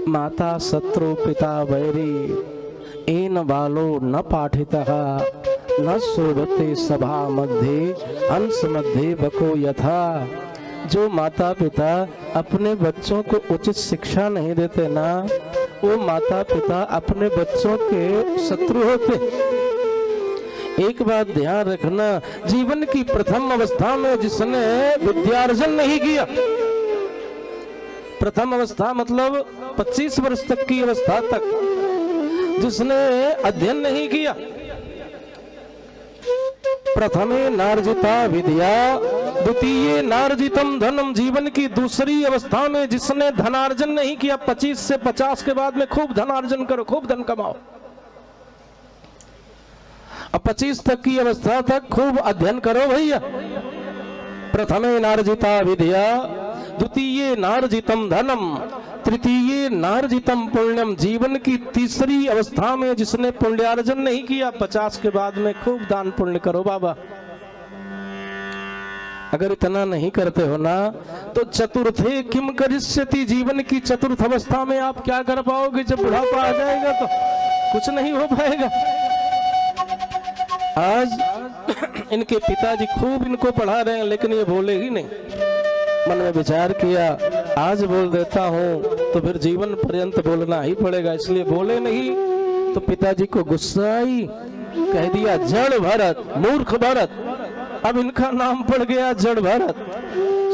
माता शत्रु पिता वैरी एन बालो न पाठितः न शोभते सभा मध्य हंस मध्य बको यथा। जो माता पिता अपने बच्चों को उचित शिक्षा नहीं देते ना, वो माता पिता अपने बच्चों के शत्रु होते। एक बात ध्यान रखना, जीवन की प्रथम अवस्था में जिसने विद्यार्जन नहीं किया, प्रथम अवस्था मतलब 25 वर्ष तक की अवस्था तक जिसने अध्ययन नहीं किया, प्रथमे नार्जिता विद्या द्वितीय नार्जितम धनम, जीवन की दूसरी अवस्था में जिसने धनार्जन नहीं किया, 25 से 50 के बाद में खूब धनार्जन करो, खूब धन कमाओ। अब 25 तक की अवस्था तक खूब अध्ययन करो भैया। प्रथमे नार्जिता विद्या द्वितीय नार्जितम धनम तृतीय नार्जितम पुण्यम, जीवन की तीसरी अवस्था में जिसने पुण्यार्जन नहीं किया, 50 के बाद में खूब दान पुण्य करो बाबा। अगर इतना नहीं करते हो ना तो चतुर्थे किम करिष्यति, जीवन की चतुर्थ अवस्था में आप क्या कर पाओगे? जब बुढ़ापा आ जाएगा तो कुछ नहीं हो पाएगा। आज इनके पिताजी खूब इनको पढ़ा रहे हैं, लेकिन ये बोले ही नहीं। मन में विचार किया, आज बोल देता हूँ तो फिर जीवन पर्यंत बोलना ही पड़ेगा, इसलिए बोले नहीं। तो पिताजी को गुस्सा आई, कह दिया जड़ भरत, मूर्ख भरत। अब इनका नाम पड़ गया जड़ भरत।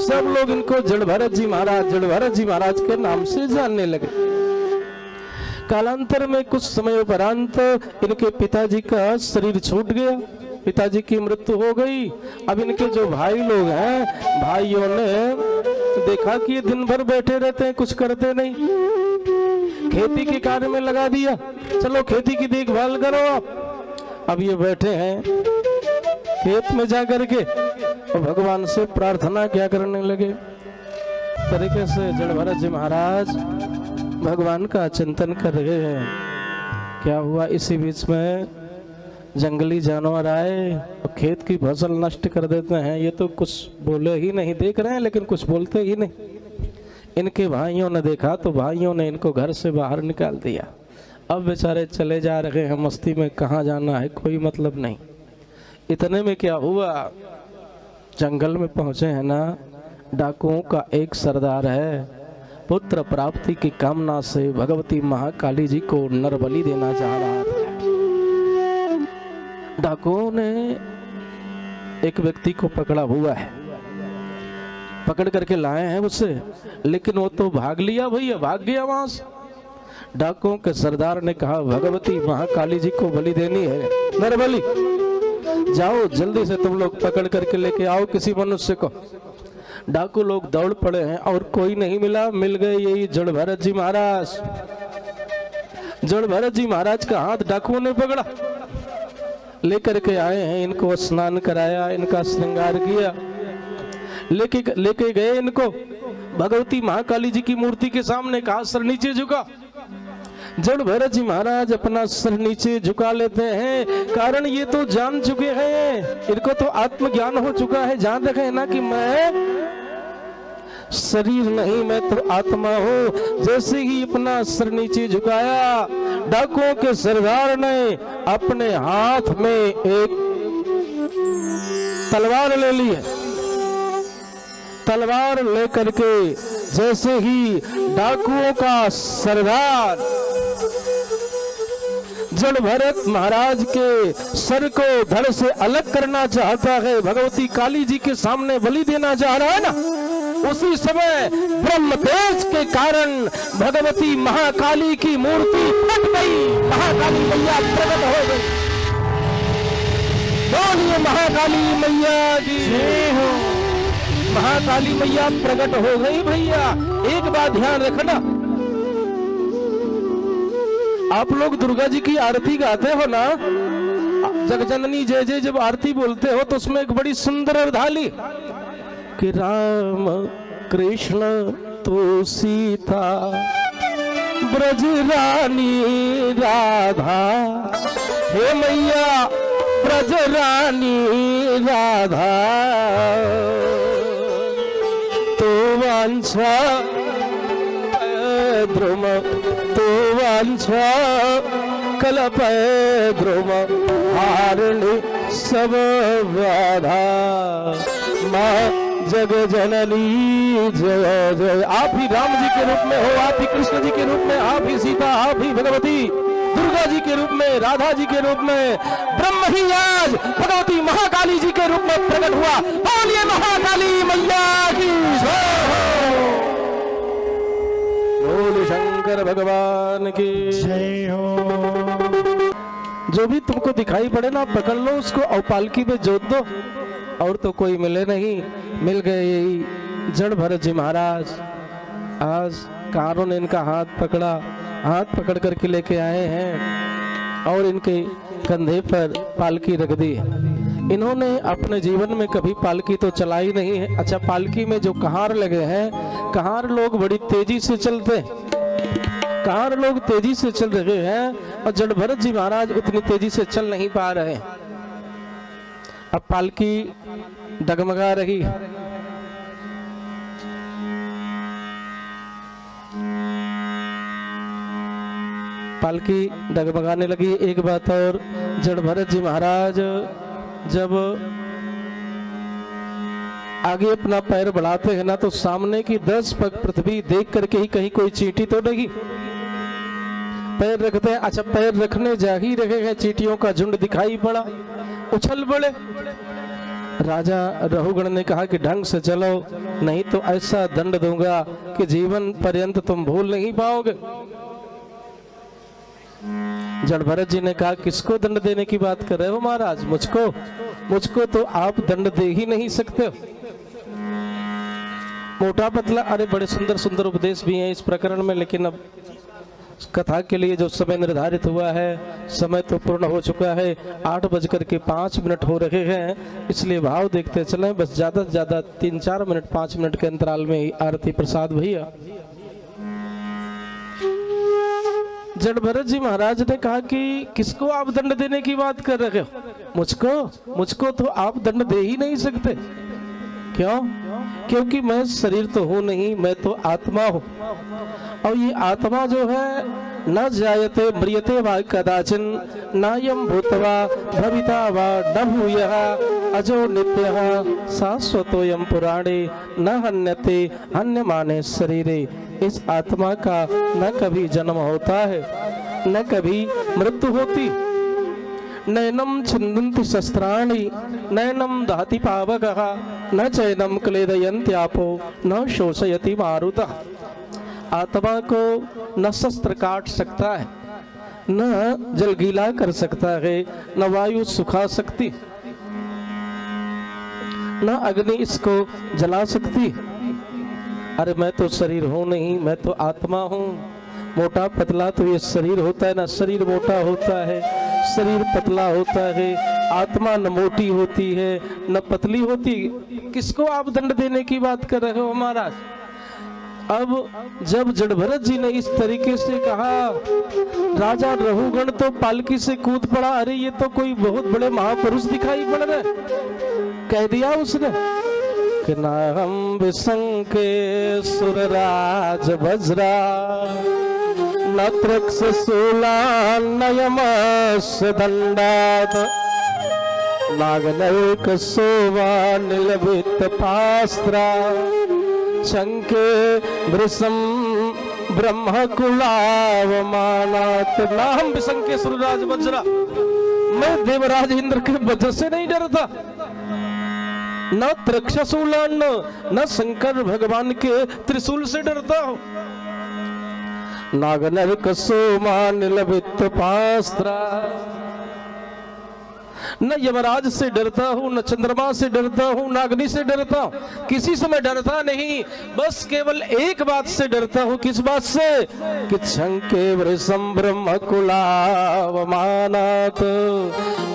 सब लोग इनको जड़ भरत जी महाराज, जड़ भरत जी महाराज के नाम से जानने लगे। कालांतर में कुछ समय उपरांत इनके पिताजी का शरीर छूट गया, पिताजी की मृत्यु हो गई। अब इनके जो भाई लोग हैं, भाइयों ने देखा कि ये दिन भर बैठे रहते हैं, कुछ करते नहीं, खेती के कार्य में लगा दिया, चलो खेती की देखभाल करो आप। अब ये बैठे हैं खेत में जा करके और भगवान से प्रार्थना क्या करने लगे। तरीके से जड़ भरत जी महाराज भगवान का चिंतन कर रहे हैं। क्या हुआ, इसी बीच में जंगली जानवर आए और खेत की फसल नष्ट कर देते हैं। ये तो कुछ बोले ही नहीं, देख रहे हैं लेकिन कुछ बोलते ही नहीं। इनके भाइयों ने देखा तो भाइयों ने इनको घर से बाहर निकाल दिया। अब बेचारे चले जा रहे हैं मस्ती में, कहाँ जाना है कोई मतलब नहीं। इतने में क्या हुआ, जंगल में पहुंचे हैं ना, डाकुओं का एक सरदार है, पुत्र प्राप्ति की कामना से भगवती महाकाली जी को नरबलि देना चाह रहा था। डाकुओं ने एक व्यक्ति को पकड़ा हुआ है, पकड़ करके लाए हैं उसे, लेकिन वो तो भाग लिया भैया, भाग गया वहां से। डाकुओं के सरदार ने कहा भगवती महाकाली जी को बलि देनी है, नरबलि, जाओ जल्दी से तुम लोग पकड़ करके लेके आओ किसी मनुष्य को। डाकू लोग दौड़ पड़े हैं और कोई नहीं मिला, मिल गए यही जड़ भरत जी महाराज। जड़ भरत जी महाराज का हाथ डाकुओं ने पकड़ा, लेकर के आए हैं, इनको स्नान कराया, इनका श्रृंगार किया, लेके गए इनको भगवती महाकाली जी की मूर्ति के सामने, कहा सर नीचे झुका। जड़ भरत जी महाराज अपना सर नीचे झुका लेते हैं, कारण ये तो जान चुके हैं, इनको तो आत्मज्ञान हो चुका है, जान रखे हैं ना कि मैं शरीर नहीं, मैं तो आत्मा हूँ। जैसे ही अपना सर नीचे झुकाया, डाकुओं के सरदार ने अपने हाथ में एक तलवार ले ली है। तलवार लेकर के जैसे ही डाकुओं का सरदार जड़ भरत महाराज के सर को धड़ से अलग करना चाहता है, भगवती काली जी के सामने बलि देना चाह रहा है ना, उसी समय ब्रह्म तेज के कारण भगवती महाकाली की मूर्ति फट गई, महाकाली मैया प्रकट हो गई। बोलिए महाकाली मैया की जय हो। महाकाली मैया प्रकट हो गई भैया। एक बात ध्यान रखना, आप लोग दुर्गा जी की आरती गाते हो ना, जगजननी जय जय जब आरती बोलते हो तो उसमें एक बड़ी सुंदर अर्धाली कि राम कृष्ण तो सीता ब्रज रानी राधा, हे मैया ब्रज रानी राधा, तो वांछा ध्रुम तो वांछा कल्प ध्रुम हारिणी सब बाधा माँ जग जननी जय जय। आप ही राम जी के रूप में हो, आप ही कृष्ण जी के रूप में, आप ही सीता, आप ही भगवती दुर्गा जी के रूप में, राधा जी के रूप में, ब्रह्म ही आज भगवती महाकाली जी के रूप में प्रकट हुआ। बोलिए महाकाली मैया की जय हो। बोले शंकर भगवान की जय हो। जो भी तुमको दिखाई पड़े ना, पकड़ लो उसको और पालकी में जोत दो, और तो कोई मिले नहीं। मिल गए यही जड़ भरत जी महाराज। आज कारों ने इनका हाथ पकड़ा, हाथ पकड़ करके लेके आए हैं और इनके कंधे पर पालकी रख दी। इन्होंने अपने जीवन में कभी पालकी तो चलाई नहीं है। अच्छा, पालकी में जो कहार लगे हैं, कहार लोग बड़ी तेजी से चलते हैं, कहार लोग तेजी से चल रहे हैं और जड़ भरत जी महाराज उतनी तेजी से चल नहीं पा रहे। अब पालकी डगमगा रही, पालकी डगमगाने लगी। एक बात और, जड़ भरत जी महाराज जब आगे अपना पैर बढ़ाते हैं ना, तो सामने की 10 पग पृथ्वी देख करके ही कहीं कोई चींटी तो नहीं। पैर रखते हैं, अच्छा पैर रखने जा ही रहे हैं, चींटियों का झुंड दिखाई पड़ा, उछल पड़े। राजा रहुगण ने कहा कि ढंग से चलो, नहीं तो ऐसा दंड दूंगा कि जीवन पर्यंत तुम भूल नहीं पाओगे। जड़ भरत जी ने कहा, किसको दंड देने की बात कर रहे हो महाराज? मुझको तो आप दंड दे ही नहीं सकते। मोटा पतला, अरे बड़े सुंदर सुंदर उपदेश भी हैं इस प्रकरण में, लेकिन अब कथा के लिए जो समय निर्धारित हुआ है, समय तो पूर्ण हो चुका है। 8:05 हो रहे हैं, इसलिए भाव देखते चलें। बस ज्यादा से ज्यादा 3-4 मिनट, 5 मिनट के अंतराल में ही आरती प्रसाद भैया। जड़ भरत जी महाराज ने कहा कि किसको आप दंड देने की बात कर रहे हो? मुझको तो आप दंड दे ही नहीं सकते। क्यों? क्योंकि मैं शरीर तो हूं नहीं, मैं तो आत्मा हूं, और ये आत्मा जो है न जायते म्रियते वा कदाचिन नायम भूतवा भविता वा न भूयः अजो नित्यः शाश्वतोयम पुराणे न हन्यते हन्यमाने शरीरे। इस आत्मा का न कभी जन्म होता है, न कभी मृत्यु होती। नैनम छिन्दन्ति शस्त्राणि नैनम दहति पावकः न चैनम क्लेदयन्त्यापो न शोषयति मारुतः। आत्मा को न शस्त्र काट सकता है, न जल गीला कर सकता है, न वायु सुखा सकती, न अग्नि इसको जला सकती। अरे मैं तो शरीर हूं नहीं, मैं तो आत्मा हूं। मोटा पतला तो ये शरीर होता है ना, शरीर मोटा होता है, शरीर पतला होता है, आत्मा न मोटी होती है न पतली होती। किसको आप दंड देने की बात कर रहे हो महाराज? अब जब जड़ भरत जी ने इस तरीके से कहा, राजा रहुगण तो पालकी से कूद पड़ा। अरे ये तो कोई बहुत बड़े महापुरुष दिखाई पड़ रहे। कह दिया उसने कि ना हम विसंके सुरराज वज्रा न त्रक्षशूला नयमस दंडात नागनैक सोवा निलभित पास्त्रा शंके वृषम ब्रह्म कुलावमानात। ना हम विसंके सुरराज वज्रा, मैं देवराज इंद्र के वज्र से नहीं डरता, न त्रक्षशूल न शंकर भगवान के त्रिशूल से डरता हूं। नागनरक सोमा निलभित पास्त्रा, न यमराज से डरता हूं, न चंद्रमा से डरता हूं, न अग्नि से डरता हूं। किसी से मैं डरता नहीं, बस केवल एक बात से डरता हूं। किस बात से? कि शंके वृषम ब्रह्म कुलावमानात,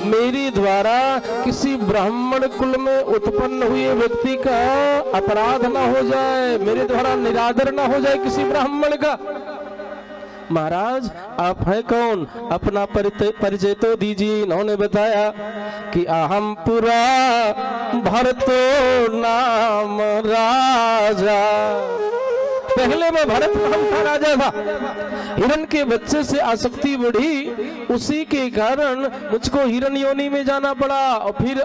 मेरी द्वारा किसी ब्राह्मण कुल में उत्पन्न हुए व्यक्ति का अपराध ना हो जाए, मेरे द्वारा निरादर ना हो जाए किसी ब्राह्मण का। महाराज आप हैं कौन? अपना परिचय तो दीजिए। इन्होंने बताया कि अहम पुरा भरतो नाम राजा, पहले मैं भरत नाम का राजा था, हिरण के बच्चे से आसक्ति बढ़ी, उसी के कारण मुझको हिरण योनि में जाना पड़ा। और फिर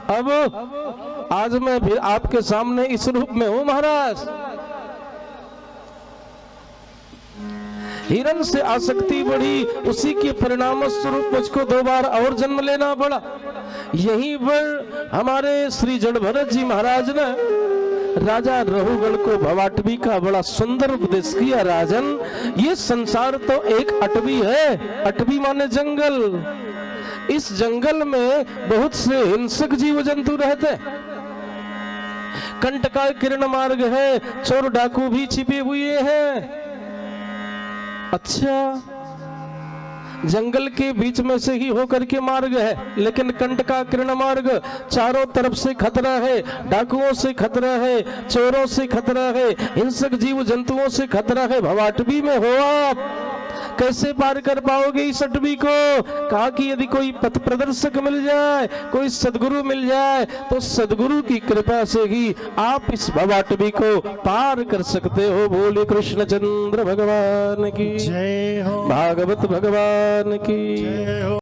अब आज मैं फिर आपके सामने इस रूप में हूं महाराज। हिरण से आसक्ति बढ़ी, उसी के परिणाम स्वरूप मुझको 2 बार और जन्म लेना पड़ा। यहीं पर हमारे श्री जड़ भरत जी महाराज ने राजा रघुगण को भवाटवी का बड़ा सुंदर उपदेश किया। राजन, ये संसार तो एक अटवी है, अटवी माने जंगल। इस जंगल में बहुत से हिंसक जीव जंतु रहते हैं, कंटका किरण मार्ग है, चोर डाकू भी छिपे हुए हैं। अच्छा, जंगल के बीच में से ही होकर के मार्ग है, लेकिन कंटका किरण मार्ग, चारों तरफ से खतरा है, डाकुओं से खतरा है, चोरों से खतरा है, हिंसक जीव जंतुओं से खतरा है। भवाटवी में हो आप, कैसे पार कर पाओगे इस अटवी को? कहा कि यदि कोई पथ प्रदर्शक मिल जाए, कोई सदगुरु मिल जाए, तो सदगुरु की कृपा से ही आप इस भवाटवी को पार कर सकते हो। बोले कृष्णचंद्र भगवान की जय हो, भागवत भगवान की जय हो।